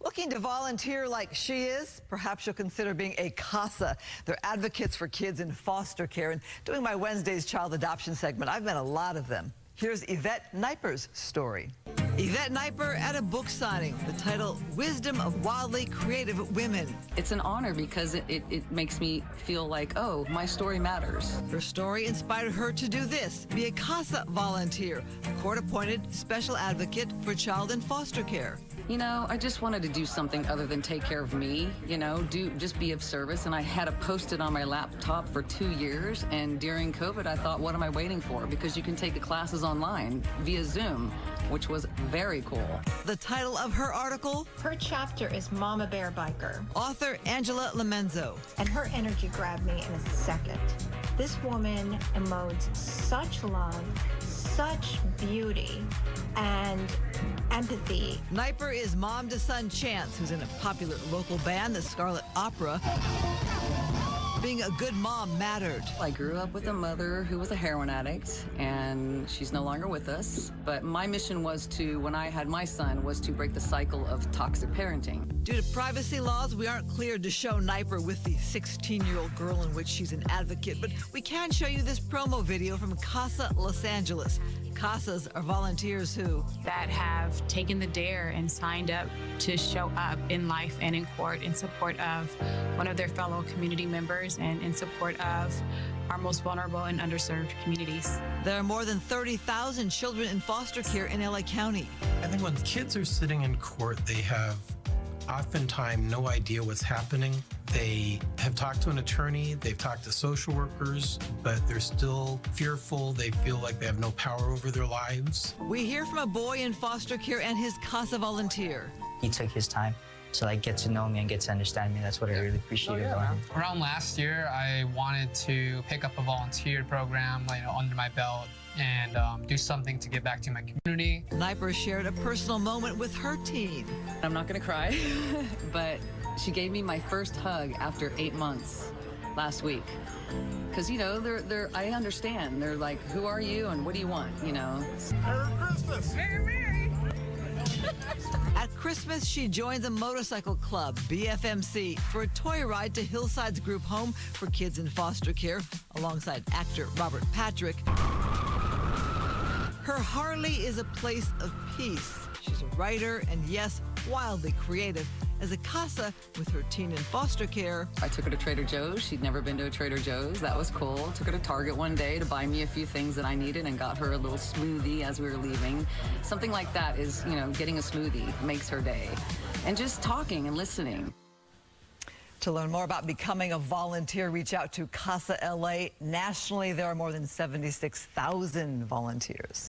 Looking to volunteer like she is? Perhaps you'll consider being a CASA. They're advocates for kids in foster care. And doing my Wednesday's child adoption segment, I've met a lot of them. Here's Yvette Nipar's story. Yvette Nipar at a book signing. The title, Wisdom of Wildly Creative Women. It's an honor because it makes me feel like, oh, my story matters. Her story inspired her to do this, be a CASA volunteer, court-appointed special advocate for child in foster care. You know, I just wanted to do something other than take care of me, just be of service. And I had a Post-it on my laptop for 2 years. And during COVID, I thought, what am I waiting for? Because you can take the classes online via Zoom, which was very cool. The title of her article? Her chapter is Mama Bear Biker. Author Angela LoMenzo. And her energy grabbed me in a second. This woman emotes such love, such beauty, and empathy. Nipar is mom to son Chance, who's in a popular local band, the Scarlet Opera. Being a good mom mattered. I grew up with a mother who was a heroin addict, and she's no longer with us. But my mission was to, when I had my son, was to break the cycle of toxic parenting. Due to privacy laws, we aren't cleared to show Nipar with the 16-year-old girl in which she's an advocate, but we can show you this promo video from CASA of Los Angeles. CASAs are volunteers that have taken the dare and signed up to show up in life and in court in support of one of their fellow community members and in support of our most vulnerable and underserved communities. There are more than 30,000 children in foster care in LA County. I think when kids are sitting in court, they have oftentimes no idea what's happening. They have talked to an attorney, they've talked to social workers, but they're still fearful. They feel like they have no power over their lives. We hear from a boy in foster care and his CASA volunteer. He took his time to get to know me and get to understand me. That's what I really appreciated about him. Around last year, I wanted to pick up a volunteer program under my belt and do something to give back to my community. Nipar shared a personal moment with her teen. I'm not gonna cry, but she gave me my first hug after 8 months last week. Because, I understand. They're like, who are you and what do you want, Merry Christmas! Merry! At Christmas, she joins a motorcycle club, BFMC, for a toy ride to Hillside's group home for kids in foster care, alongside actor Robert Patrick. Her Harley is a place of peace. She's a writer and, yes, wildly creative. As a CASA with her teen in foster care. I took her to Trader Joe's. She'd never been to a Trader Joe's. That was cool. Took her to Target one day to buy me a few things that I needed and got her a little smoothie as we were leaving. Something like that is, getting a smoothie makes her day. And just talking and listening. To learn more about becoming a volunteer, reach out to CASA LA. Nationally, there are more than 76,000 volunteers.